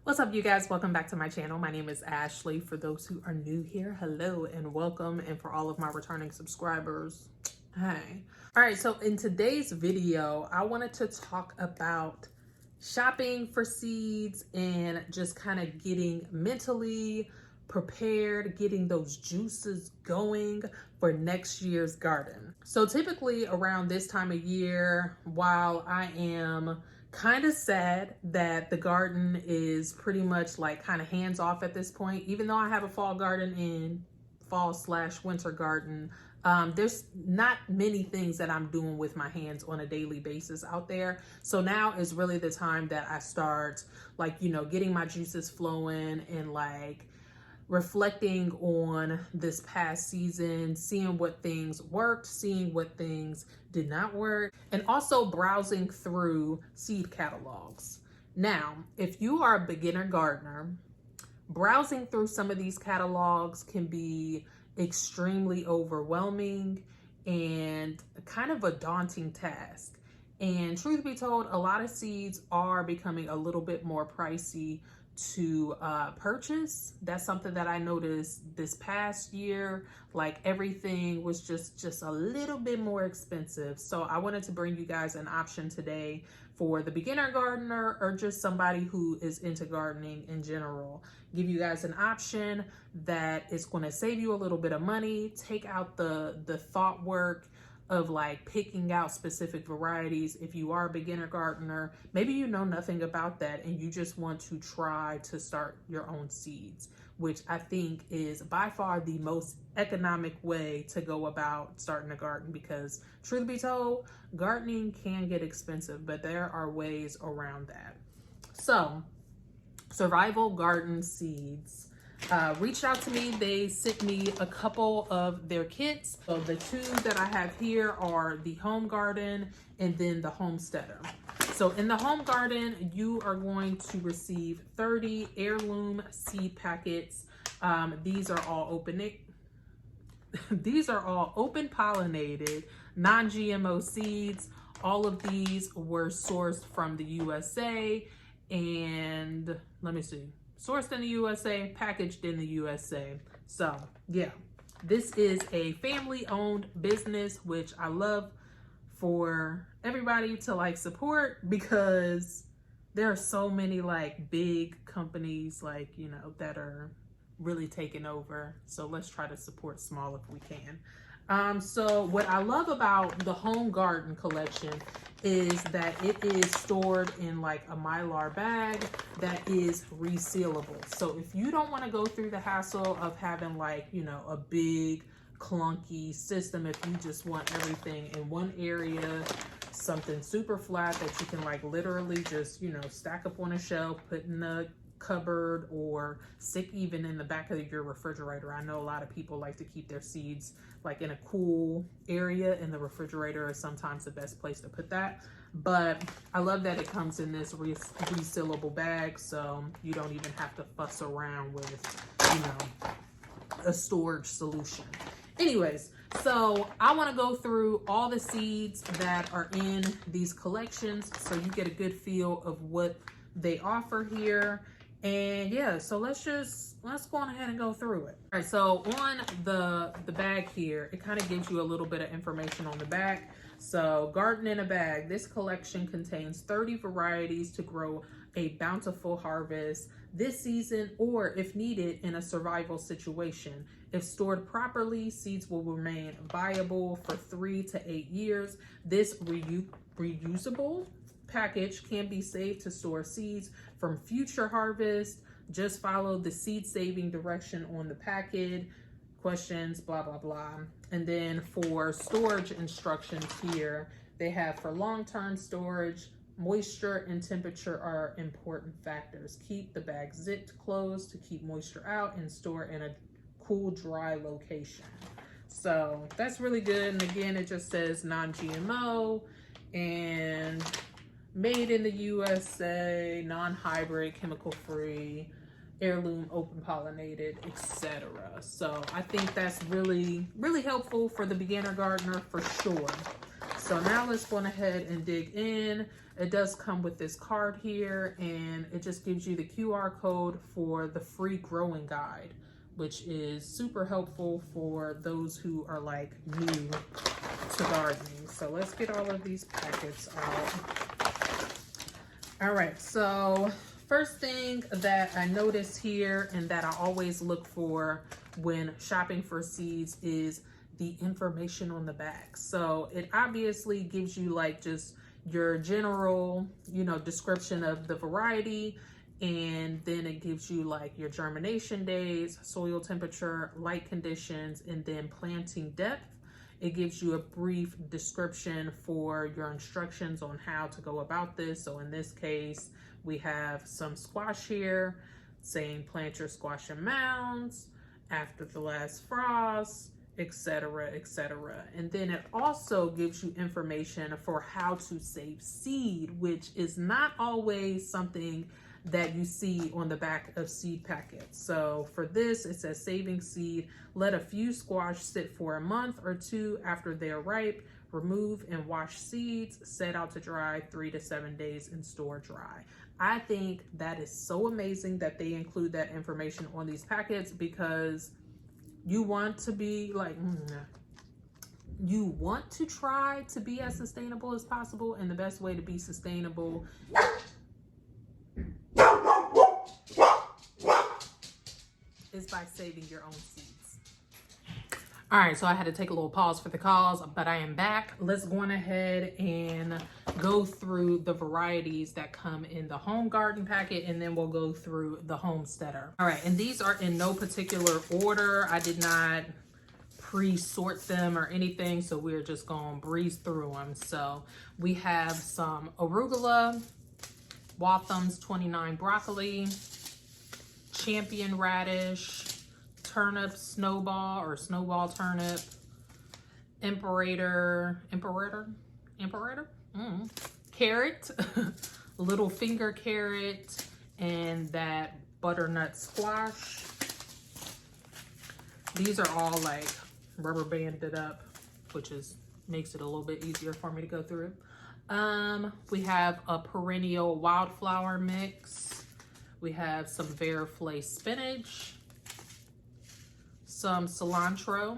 What's up, you guys? Welcome back to my channel. My name is Ashley. For those who are new here, hello and welcome. And for all of my returning subscribers, hi. All right, so in today's video, I wanted to talk about shopping for seeds and just kind of getting mentally prepared, getting those juices going for next year's garden. So typically around this time of year, while I am kind of sad that the garden is pretty much like kind of hands off at this point, even though I have a fall garden in fall/winter garden. There's not many things that I'm doing with my hands on a daily basis out there. So now is really the time that I start getting my juices flowing and reflecting on this past season, seeing what things worked, seeing what things did not work, and also browsing through seed catalogs. Now, if you are a beginner gardener, browsing through some of these catalogs can be extremely overwhelming and kind of a daunting task. And truth be told, a lot of seeds are becoming a little bit more pricey to purchase. That's something that I noticed this past year. Like everything was just a little bit more expensive. So I wanted to bring you guys an option today for the beginner gardener or just somebody who is into gardening in general. Give you guys an option that is going to save you a little bit of money, take out the thought work of picking out specific varieties. If you are a beginner gardener, maybe you know nothing about that and you just want to try to start your own seeds, which I think is by far the most economic way to go about starting a garden, because truth be told, gardening can get expensive, but there are ways around that. So Survival Garden Seeds reached out to me. They sent me a couple of their kits. So the two that I have here are the Home Garden and then the Homesteader. So in the Home Garden, you are going to receive 30 heirloom seed packets. These are all open pollinated, non-GMO seeds. All of these were sourced from the USA, and let me see, sourced in the USA, packaged in the USA. So yeah, this is a family owned business, which I love for everybody to support, because there are so many big companies that are really taking over. So let's try to support small if we can. So what I love about the Home Garden collection is that it is stored in a Mylar bag that is resealable. So if you don't want to go through the hassle of having a big clunky system, if you just want everything in one area, something super flat that you can literally just stack up on a shelf, put in a cupboard, or stick even in the back of your refrigerator. I know a lot of people like to keep their seeds in a cool area, and the refrigerator is sometimes the best place to put that. But I love that it comes in this resealable bag, so you don't even have to fuss around with a storage solution. Anyways, so I want to go through all the seeds that are in these collections so you get a good feel of what they offer here. And yeah, so let's go on ahead and go through it. All right, so on the bag here, it kind of gives you a little bit of information on the back. So Garden in a Bag, this collection contains 30 varieties to grow a bountiful harvest this season, or if needed in a survival situation. If stored properly, seeds will remain viable for 3 to 8 years. This reusable package can be saved to store seeds from future harvest. Just follow the seed saving direction on the packet. Questions, blah blah blah. And then for storage instructions here, they have for long-term storage, moisture and temperature are important factors. Keep the bag zipped closed to keep moisture out, and store in a cool, dry location. So that's really good. And again, it just says non-GMO and made in the USA, non-hybrid, chemical-free, heirloom, open pollinated, etc. So I think that's really, really helpful for the beginner gardener for sure. So now let's go ahead and dig in. It does come with this card here, and it just gives you the QR code for the free growing guide, which is super helpful for those who are like new to gardening. So let's get all of these packets out. All right, so first thing that I notice here and that I always look for when shopping for seeds is the information on the back. So it obviously gives you like just your general, description of the variety, and then it gives you like your germination days, soil temperature, light conditions, and then planting depth. It gives you a brief description for your instructions on how to go about this. So in this case, we have some squash here saying plant your squash in mounds after the last frost, etc., etc. And then it also gives you information for how to save seed, which is not always something that you see on the back of seed packets. So for this, it says saving seed, let a few squash sit for a month or two after they are ripe, remove and wash seeds, set out to dry 3 to 7 days and store dry. I think that is so amazing that they include that information on these packets, because you want to be like, you want to try to be as sustainable as possible, and the best way to be sustainable is by saving your own seeds. All right, so I had to take a little pause for the calls, but I am back. Let's go on ahead and go through the varieties that come in the home garden packet, and then we'll go through the Homesteader. All right, and these are in no particular order. I did not pre-sort them or anything, so we're just gonna breeze through them. So we have some arugula, Watham's 29 broccoli, champion radish, turnip snowball or snowball turnip, carrot, little finger carrot, and that butternut squash. These are all like rubber banded up, which makes it a little bit easier for me to go through. We have a perennial wildflower mix. We have some Veriflay spinach, some cilantro,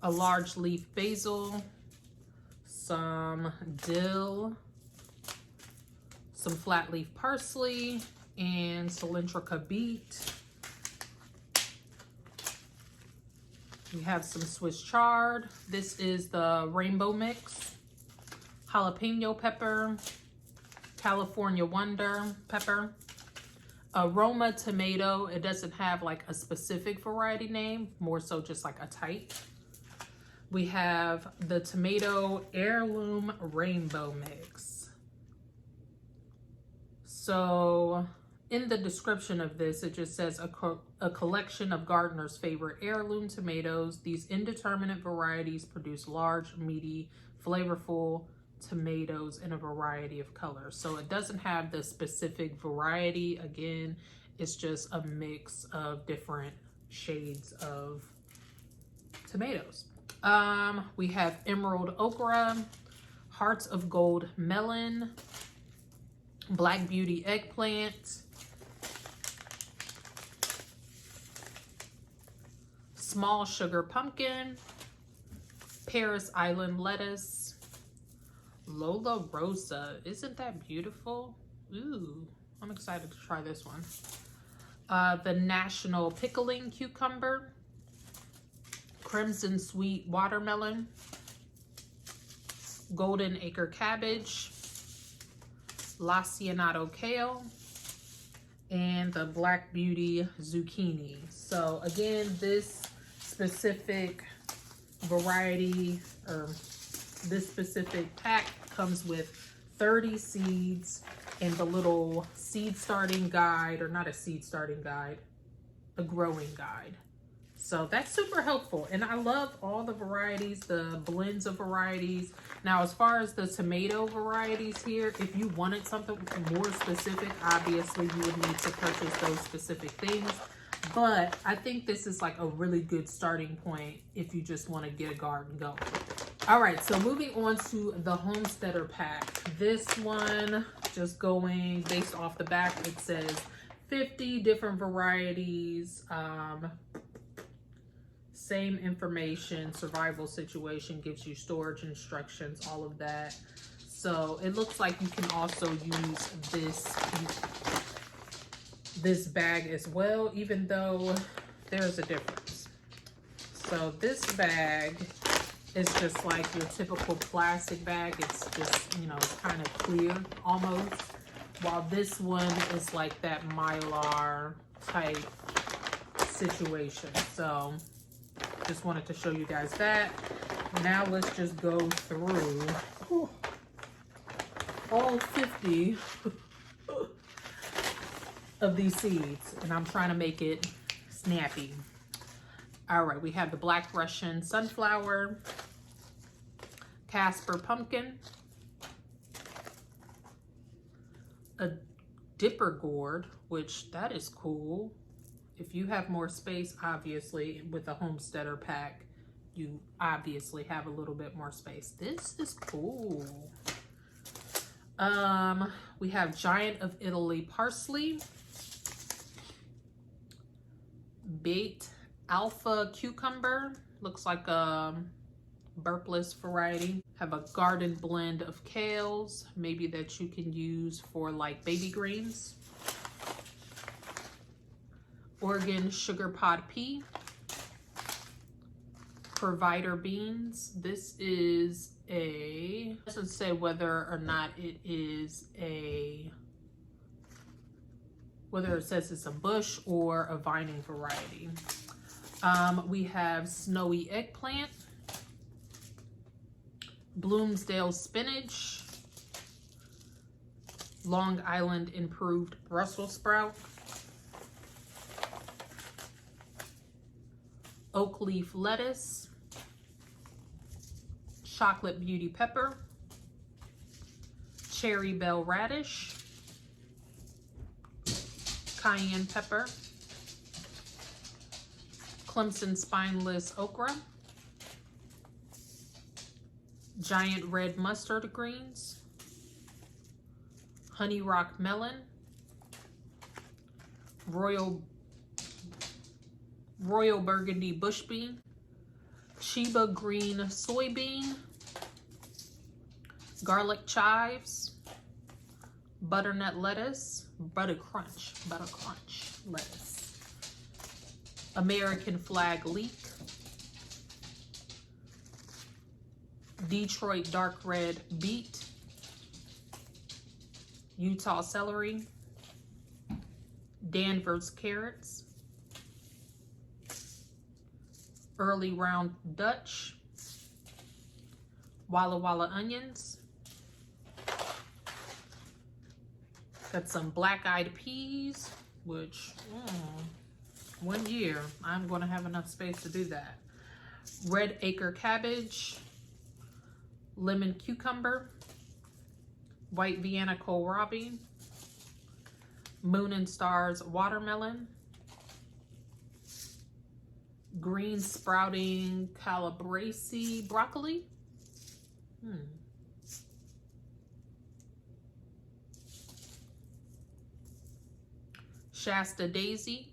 a large leaf basil, some dill, some flat leaf parsley, and cylindrica beet. We have some Swiss chard. This is the rainbow mix, jalapeno pepper, California Wonder pepper, aroma tomato. It doesn't have like a specific variety name, more so just like a type. We have the tomato heirloom rainbow mix. So in the description of this, it just says a collection of gardeners' favorite heirloom tomatoes. These indeterminate varieties produce large, meaty, flavorful tomatoes in a variety of colors. So it doesn't have the specific variety. Again, it's just a mix of different shades of tomatoes. We have emerald okra, hearts of gold melon, black beauty eggplant, small sugar pumpkin, Paris Island lettuce, Lola Rosa. Isn't that beautiful? Ooh, I'm excited to try this one. The National Pickling Cucumber, Crimson Sweet Watermelon, Golden Acre Cabbage, Lacinato Kale, and the Black Beauty Zucchini. So again, this specific variety or this specific pack comes with 30 seeds and the little seed starting guide, or not a seed starting guide, a growing guide. So that's super helpful. And I love all the varieties, the blends of varieties. Now, as far as the tomato varieties here, if you wanted something more specific, obviously you would need to purchase those specific things. But I think this is like a really good starting point if you just want to get a garden going. All right, so moving on to the Homesteader pack. This one, just going based off the back, it says 50 different varieties, same information, survival situation, gives you storage instructions, all of that. So it looks like you can also use this bag as well, even though there's a difference. So this bag is just like your typical plastic bag. It's just, you know, it's kind of clear almost. While this one is like that Mylar type situation. So just wanted to show you guys that. Now let's just go through all 50 of these seeds. And I'm trying to make it snappy. All right, we have the Black Russian Sunflower, Casper Pumpkin, a Dipper Gourd, which that is cool. If you have more space, obviously, with a Homesteader pack, you obviously have a little bit more space. This is cool. We have Giant of Italy Parsley, Bait Alpha Cucumber, looks like a burpless variety. Have a garden blend of kales, maybe that you can use for like baby greens. Oregon Sugar Pod Pea, Provider Beans. This is a, it doesn't say whether or not it is a, whether it says it's a bush or a vining variety. We have Snowy Eggplant, Bloomsdale Spinach, Long Island Improved Brussels Sprout, Oak Leaf Lettuce, Chocolate Beauty Pepper, Cherry Bell Radish, Cayenne Pepper, Clemson Spineless Okra, Giant Red Mustard Greens, Honey Rock Melon, Royal Burgundy Bush Bean, Sheba Green Soybean, Garlic Chives, Butternut Lettuce, Butter Crunch lettuce, American Flag Leek, Detroit Dark Red Beet, Utah Celery, Danvers Carrots, Early Round Dutch, Walla Walla Onions, got some black-eyed peas, which one year I'm going to have enough space to do that. Red Acre Cabbage, Lemon Cucumber, White Vienna Kohlrabi, Moon and Stars Watermelon, Green Sprouting Calabrese Broccoli, Shasta Daisy,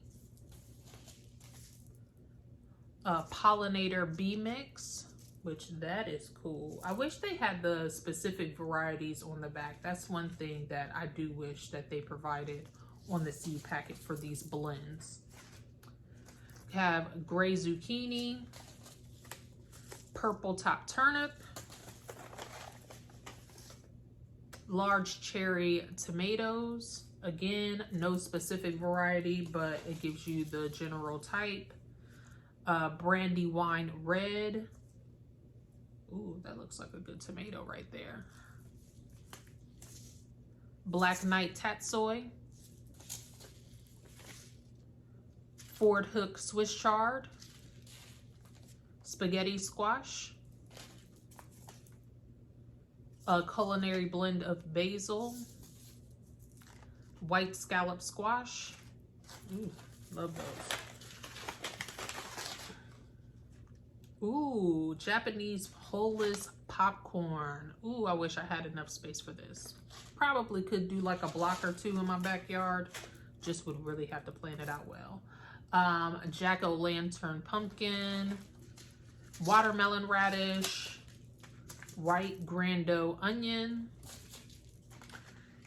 Pollinator Bee Mix, which that is cool. I wish they had the specific varieties on the back. That's one thing that I do wish that they provided on the seed packet for these blends. We have Gray Zucchini, Purple Top Turnip, Large Cherry Tomatoes. Again, no specific variety, but it gives you the general type. Brandywine Red. Ooh, that looks like a good tomato right there. Black Knight Tatsoi. Ford Hook Swiss Chard. Spaghetti Squash. A culinary blend of basil. White Scallop Squash. Ooh, love those. Ooh, Japanese holeless popcorn. Ooh, I wish I had enough space for this. Probably could do like a block or two in my backyard. Just would really have to plan it out well. Jack-o'-lantern pumpkin, watermelon radish, white grando onion,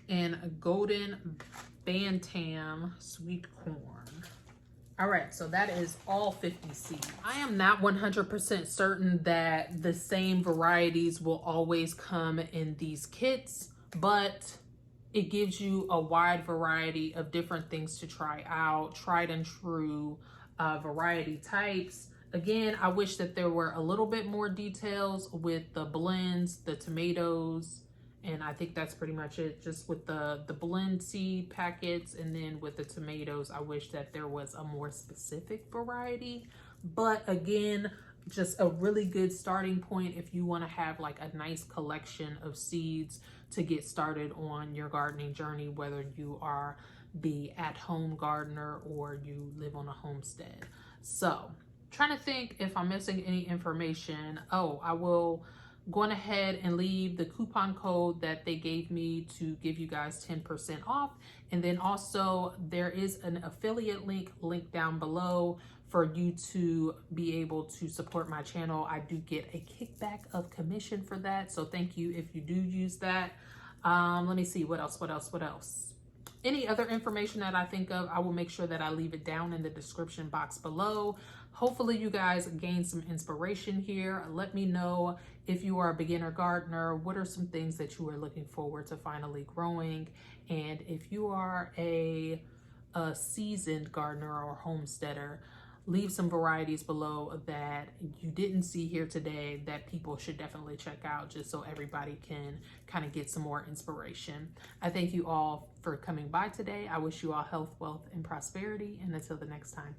and a golden bantam sweet corn. All right, so that is all 50 seeds. I am not 100% certain that the same varieties will always come in these kits, but it gives you a wide variety of different things to try out, tried and true variety types. Again, I wish that there were a little bit more details with the blends, the tomatoes, and I think that's pretty much it. Just with the blend seed packets, and then with the tomatoes, I wish that there was a more specific variety. But again, just a really good starting point if you want to have like a nice collection of seeds to get started on your gardening journey, whether you are the at-home gardener or you live on a homestead. So, trying to think if I'm missing any information. Oh, I will going ahead and leave the coupon code that they gave me to give you guys 10% off. And then also there is an affiliate link down below for you to be able to support my channel. I do get a kickback of commission for that. So thank you if you do use that. Let me see, what else? Any other information that I think of, I will make sure that I leave it down in the description box below. Hopefully you guys gain some inspiration here. Let me know if you are a beginner gardener, what are some things that you are looking forward to finally growing? And if you are a seasoned gardener or homesteader, leave some varieties below that you didn't see here today that people should definitely check out, just so everybody can kind of get some more inspiration. I thank you all for coming by today. I wish you all health, wealth, and prosperity. And until the next time.